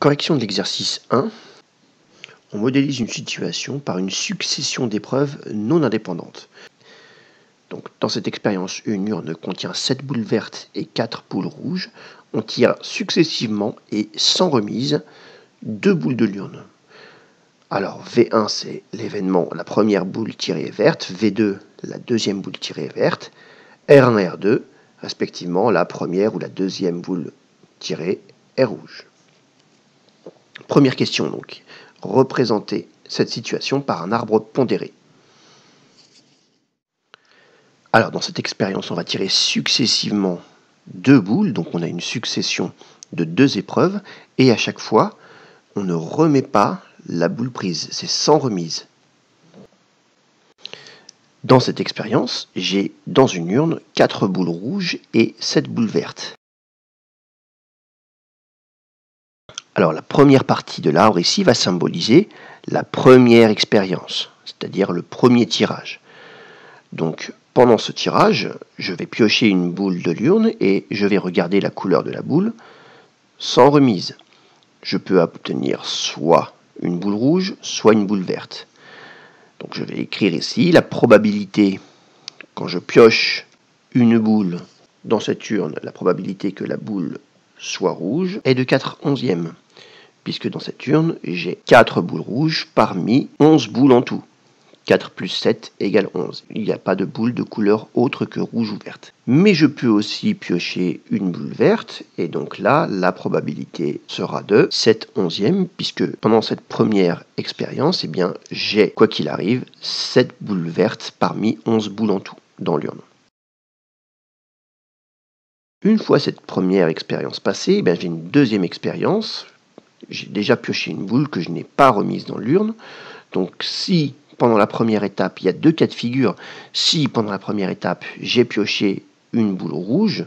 Correction de l'exercice 1. On modélise une situation par une succession d'épreuves non indépendantes. Donc, dans cette expérience, une urne contient 7 boules vertes et 4 boules rouges. On tire successivement et sans remise 2 boules de l'urne. Alors V1 c'est l'événement, la première boule tirée est verte, V2 la deuxième boule tirée est verte, R1 et R2 respectivement la première ou la deuxième boule tirée est rouge. Première question donc, représenter cette situation par un arbre pondéré. Alors dans cette expérience, on va tirer successivement 2 boules, donc on a une succession de 2 épreuves, et à chaque fois, on ne remet pas la boule prise, c'est sans remise. Dans cette expérience, j'ai dans une urne 4 boules rouges et 7 boules vertes. Alors la première partie de l'arbre ici va symboliser la première expérience, c'est-à-dire le premier tirage. Donc pendant ce tirage, je vais piocher une boule de l'urne et je vais regarder la couleur de la boule sans remise. Je peux obtenir soit une boule rouge, soit une boule verte. Donc je vais écrire ici la probabilité, quand je pioche une boule dans cette urne, la probabilité que la boule soit rouge est de 4/11e, puisque dans cette urne, j'ai 4 boules rouges parmi 11 boules en tout. 4 plus 7 égale 11. Il n'y a pas de boule de couleur autre que rouge ou verte. Mais je peux aussi piocher une boule verte, et donc là, la probabilité sera de 7/11e, puisque pendant cette première expérience, eh bien, j'ai, quoi qu'il arrive, 7 boules vertes parmi 11 boules en tout dans l'urne. Une fois cette première expérience passée, eh bien, j'ai une deuxième expérience. J'ai déjà pioché une boule que je n'ai pas remise dans l'urne. Donc si pendant la première étape, il y a 2 cas de figure, si pendant la première étape, j'ai pioché une boule rouge,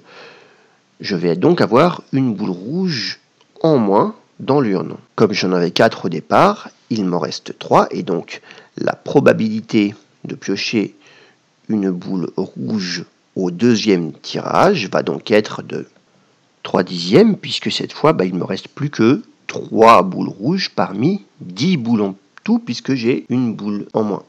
je vais donc avoir une boule rouge en moins dans l'urne. Comme j'en avais 4 au départ, il m'en reste 3, et donc la probabilité de piocher une boule rouge au deuxième tirage va donc être de 3/10, puisque cette fois, il ne me reste plus que 3 boules rouges parmi 10 boules en tout, puisque j'ai une boule en moins.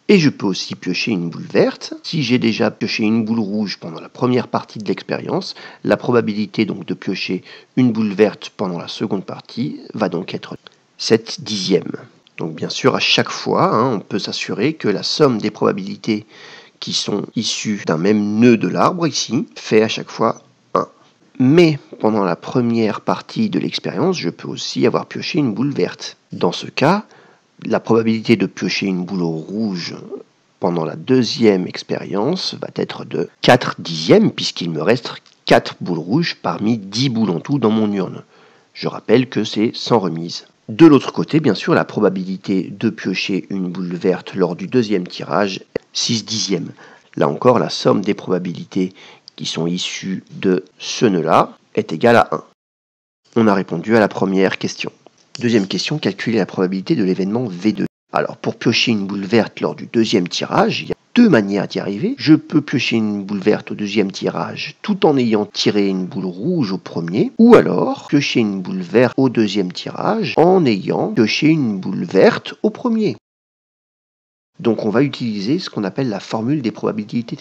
Et je peux aussi piocher une boule verte. Si j'ai déjà pioché une boule rouge pendant la première partie de l'expérience, la probabilité donc de piocher une boule verte pendant la seconde partie va donc être 7/10. Donc bien sûr, à chaque fois, on peut s'assurer que la somme des probabilités qui sont issues d'un même nœud de l'arbre ici fait à chaque fois 1. Mais pendant la première partie de l'expérience, je peux aussi avoir pioché une boule verte. Dans ce cas, la probabilité de piocher une boule rouge pendant la deuxième expérience va être de 4/10, puisqu'il me reste 4 boules rouges parmi 10 boules en tout dans mon urne. Je rappelle que c'est sans remise. De l'autre côté, bien sûr, la probabilité de piocher une boule verte lors du deuxième tirage est 6/10. Là encore, la somme des probabilités qui sont issues de ce nœud-là est égale à 1. On a répondu à la première question. Deuxième question, calculer la probabilité de l'événement V2. Alors, pour piocher une boule verte lors du deuxième tirage, il y a 2 manières d'y arriver. Je peux piocher une boule verte au deuxième tirage tout en ayant tiré une boule rouge au premier, ou alors piocher une boule verte au deuxième tirage en ayant pioché une boule verte au premier. Donc on va utiliser ce qu'on appelle la formule des probabilités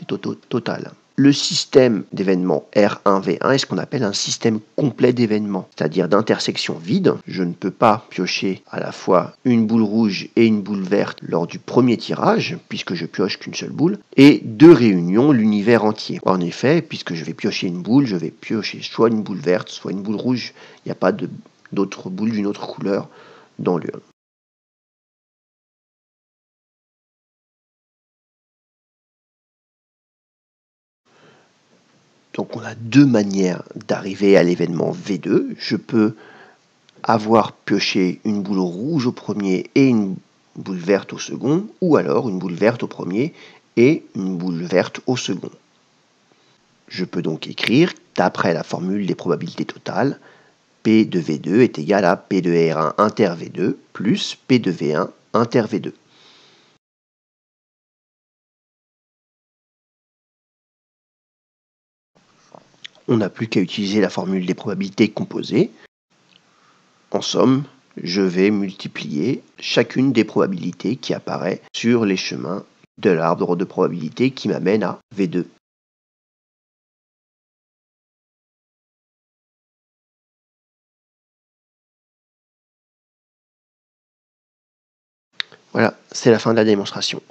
totales. Le système d'événements R1V1 est ce qu'on appelle un système complet d'événements, c'est-à-dire d'intersection vide. Je ne peux pas piocher à la fois une boule rouge et une boule verte lors du premier tirage, puisque je pioche qu'une seule boule, et de réunion l'univers entier. En effet, puisque je vais piocher une boule, je vais piocher soit une boule verte, soit une boule rouge. Il n'y a pas d'autres boules d'une autre couleur dans l'urne. Donc on a 2 manières d'arriver à l'événement V2. Je peux avoir pioché une boule rouge au premier et une boule verte au second, ou alors une boule verte au premier et une boule verte au second. Je peux donc écrire, d'après la formule des probabilités totales, P de V2 est égal à P de R1 inter V2 plus P de V1 inter V2. On n'a plus qu'à utiliser la formule des probabilités composées. En somme, je vais multiplier chacune des probabilités qui apparaît sur les chemins de l'arbre de probabilité qui m'amène à V2. Voilà, c'est la fin de la démonstration.